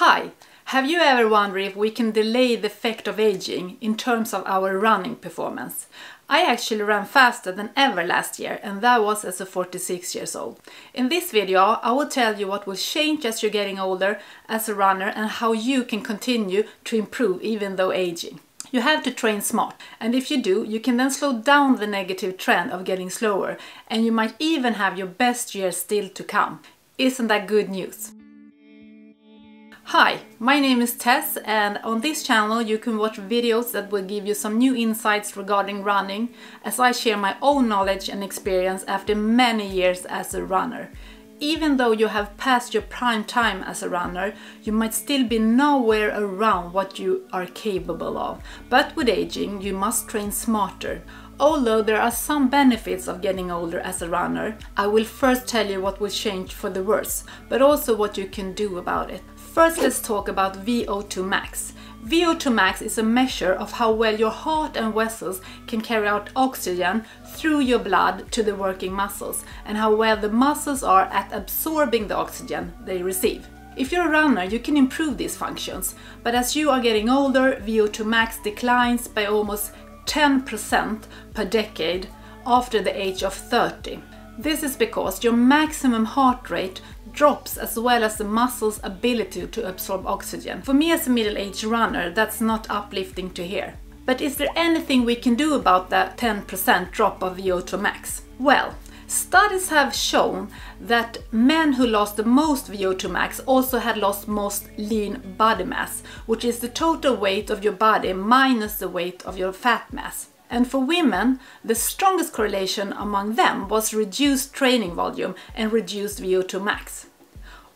Hi! Have you ever wondered if we can delay the effect of aging in terms of our running performance? I actually ran faster than ever last year, and that was as a 46 years old. In this video I will tell you what will change as you're getting older as a runner and how you can continue to improve even though aging. You have to train smart, and if you do, you can then slow down the negative trend of getting slower, and you might even have your best year still to come. Isn't that good news? Hi, my name is Tess, and on this channel you can watch videos that will give you some new insights regarding running as I share my own knowledge and experience after many years as a runner. Even though you have passed your prime time as a runner, you might still be nowhere around what you are capable of. But with aging, you must train smarter. Although there are some benefits of getting older as a runner, I will first tell you what will change for the worse, but also what you can do about it. First, let's talk about Vo2Max. Vo2Max is a measure of how well your heart and vessels can carry out oxygen through your blood to the working muscles, and how well the muscles are at absorbing the oxygen they receive. If you're a runner, you can improve these functions, but as you are getting older, Vo2Max declines by almost 10% per decade after the age of 30. This is because your maximum heart rate drops as well as the muscle's ability to absorb oxygen. For me as a middle-aged runner, that's not uplifting to hear. But is there anything we can do about that 10% drop of Vo2Max? Well, studies have shown that men who lost the most Vo2Max also had lost most lean body mass, which is the total weight of your body minus the weight of your fat mass. And for women, the strongest correlation among them was reduced training volume and reduced Vo2Max.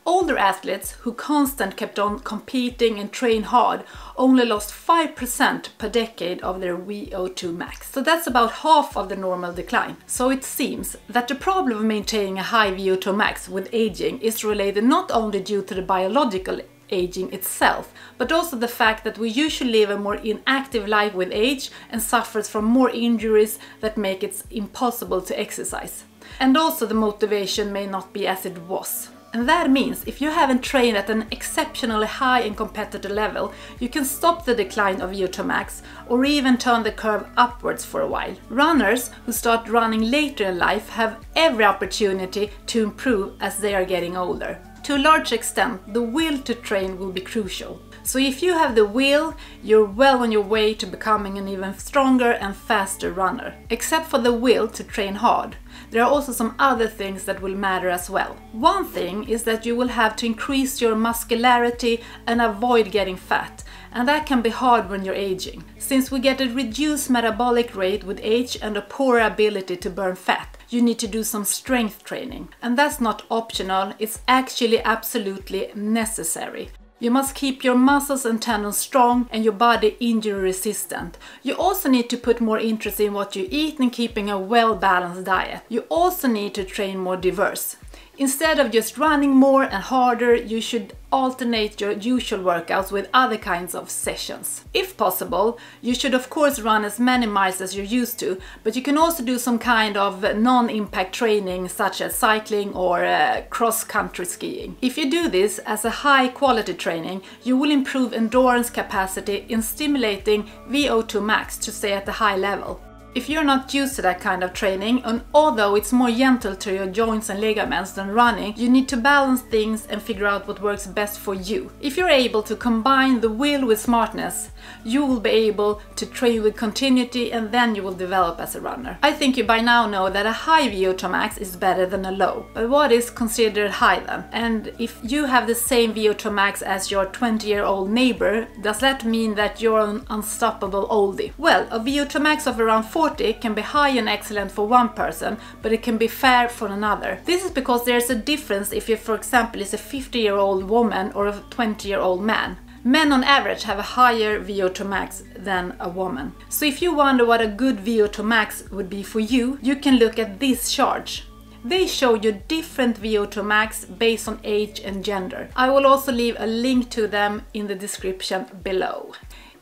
Older athletes who constantly kept on competing and trained hard only lost 5% per decade of their Vo2Max. So that's about half of the normal decline. So it seems that the problem of maintaining a high Vo2Max with aging is related not only due to the biological aging itself, but also the fact that we usually live a more inactive life with age and suffers from more injuries that make it impossible to exercise. And also the motivation may not be as it was. And that means if you haven't trained at an exceptionally high and competitive level, you can stop the decline of Vo2Max or even turn the curve upwards for a while. Runners who start running later in life have every opportunity to improve as they are getting older. To a large extent, the will to train will be crucial. So if you have the will, you're well on your way to becoming an even stronger and faster runner. Except for the will to train hard, there are also some other things that will matter as well. One thing is that you will have to increase your muscularity and avoid getting fat. And that can be hard when you're aging, since we get a reduced metabolic rate with age and a poorer ability to burn fat. You need to do some strength training. And that's not optional, it's actually absolutely necessary. You must keep your muscles and tendons strong and your body injury resistant. You also need to put more interest in what you eat and keeping a well-balanced diet. You also need to train more diverse. Instead of just running more and harder, you should alternate your usual workouts with other kinds of sessions. If possible, you should of course run as many miles as you're used to, but you can also do some kind of non-impact training such as cycling or cross-country skiing. If you do this as a high-quality training, you will improve endurance capacity in stimulating Vo2Max to stay at a high level. If you're not used to that kind of training, and although it's more gentle to your joints and ligaments than running, you need to balance things and figure out what works best for you. If you're able to combine the will with smartness, you will be able to train with continuity, and then you will develop as a runner. I think you by now know that a high Vo2Max is better than a low. But what is considered high then? And if you have the same Vo2Max as your 20-year-old neighbor, does that mean that you're an unstoppable oldie? Well, a Vo2Max of around 40 can be high and excellent for one person, but it can be fair for another. This is because there's a difference if you, for example, is a 50-year-old woman or a 20-year-old man. Men on average have a higher Vo2Max than a woman. So if you wonder what a good Vo2Max would be for you, you can look at these charts. They show you different Vo2Max based on age and gender. I will also leave a link to them in the description below.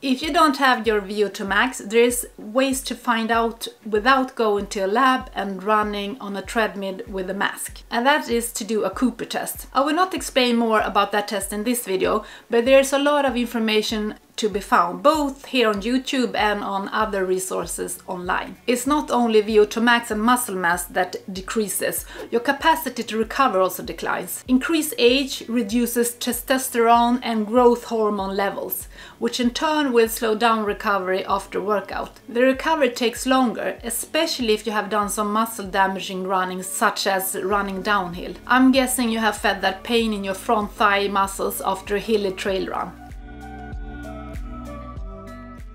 If you don't have your Vo2Max, there is ways to find out without going to a lab and running on a treadmill with a mask. And that is to do a Cooper test. I will not explain more about that test in this video, but there's a lot of information to be found, both here on YouTube and on other resources online. It's not only Vo2Max and muscle mass that decreases, your capacity to recover also declines. Increased age reduces testosterone and growth hormone levels, which in turn will slow down recovery after workout. The recovery takes longer, especially if you have done some muscle damaging running, such as running downhill. I'm guessing you have felt that pain in your front thigh muscles after a hilly trail run.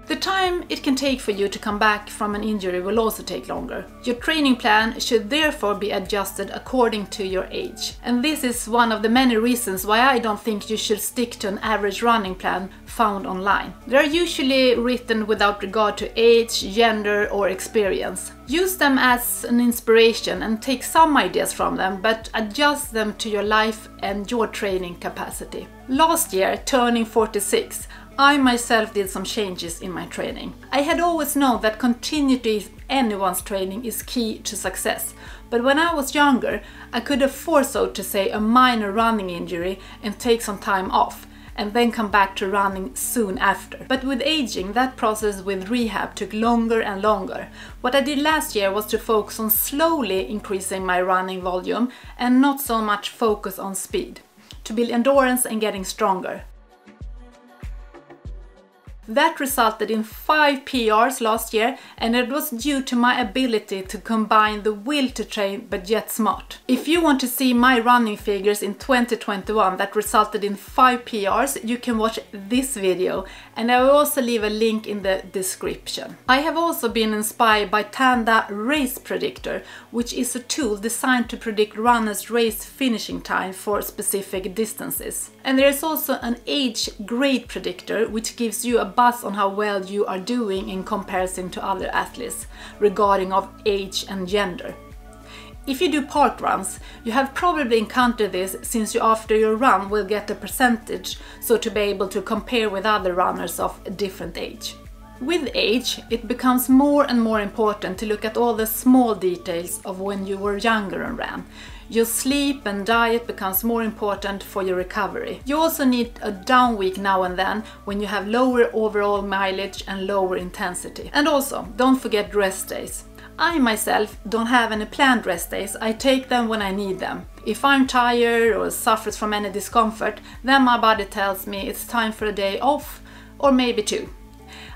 The time it can take for you to come back from an injury will also take longer. Your training plan should therefore be adjusted according to your age. And this is one of the many reasons why I don't think you should stick to an average running plan found online. They are usually written without regard to age, gender or experience. Use them as an inspiration and take some ideas from them, but adjust them to your life and your training capacity. Last year, turning 46, I myself did some changes in my training. I had always known that continuity in anyone's training is key to success, but when I was younger, I could afford, so to say, a minor running injury and take some time off, and then come back to running soon after. But with aging, that process with rehab took longer and longer. What I did last year was to focus on slowly increasing my running volume and not so much focus on speed, to build endurance and getting stronger. That resulted in 5 PRs last year, and it was due to my ability to combine the will to train but yet smart. If you want to see my running figures in 2021 that resulted in 5 PRs, you can watch this video, and I will also leave a link in the description. I have also been inspired by Tanda Race Predictor, which is a tool designed to predict runners' race finishing time for specific distances. And there is also an age grade predictor, which gives you a buzz on how well you are doing in comparison to other athletes regarding of age and gender. If you do park runs, you have probably encountered this, since you after your run will get a percentage, so to be able to compare with other runners of a different age. With age, it becomes more and more important to look at all the small details of when you were younger and ran. Your sleep and diet becomes more important for your recovery. You also need a down week now and then when you have lower overall mileage and lower intensity. And also, don't forget rest days. I myself don't have any planned rest days. I take them when I need them. If I'm tired or suffers from any discomfort, then my body tells me it's time for a day off, or maybe 2.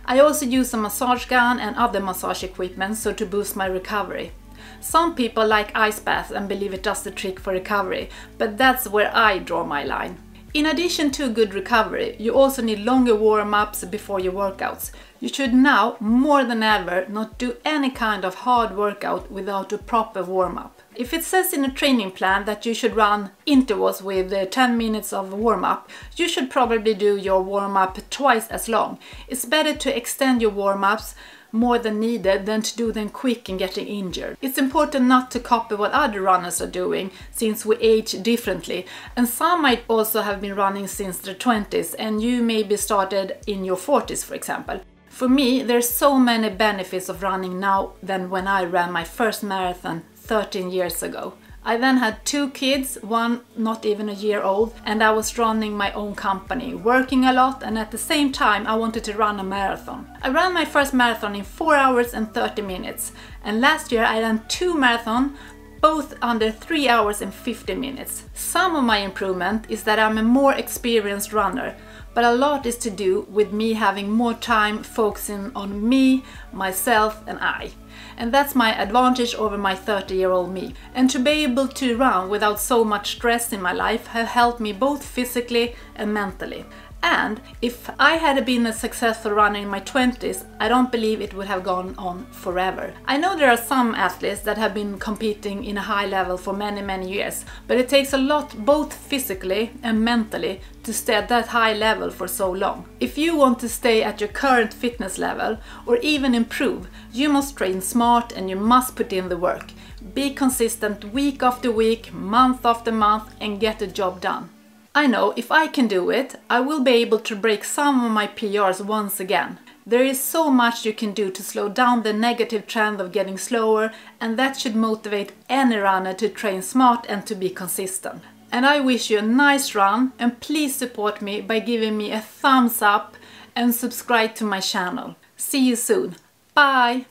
I also use a massage gun and other massage equipment so to boost my recovery. Some people like ice baths and believe it does the trick for recovery, but that's where I draw my line. In addition to good recovery, you also need longer warm-ups before your workouts. You should now, more than ever, not do any kind of hard workout without a proper warm-up. If it says in a training plan that you should run intervals with 10 minutes of warm-up, you should probably do your warm-up twice as long. It's better to extend your warm-ups more than needed than to do them quick and getting injured. It's important not to copy what other runners are doing, since we age differently, and some might also have been running since their 20s and you maybe started in your 40s, for example. For me, there's so many benefits of running now than when I ran my first marathon 13 years ago. I then had 2 kids, one not even a year old, and I was running my own company, working a lot, and at the same time I wanted to run a marathon. I ran my first marathon in 4 hours and 30 minutes, and last year I ran 2 marathons, both under 3 hours and 50 minutes. Some of my improvement is that I'm a more experienced runner, but a lot is to do with me having more time focusing on me, myself and I. And that's my advantage over my 30-year-old me. And to be able to run without so much stress in my life have helped me both physically and mentally. And if I had been a successful runner in my 20s, I don't believe it would have gone on forever. I know there are some athletes that have been competing in a high level for many years, but it takes a lot both physically and mentally to stay at that high level for so long. If you want to stay at your current fitness level or even improve, you must train smart and you must put in the work. Be consistent week after week, month after month and get the job done. I know if I can do it, I will be able to break some of my PRs once again. There is so much you can do to slow down the negative trend of getting slower, and that should motivate any runner to train smart and to be consistent. And I wish you a nice run, and please support me by giving me a thumbs up and subscribe to my channel. See you soon. Bye!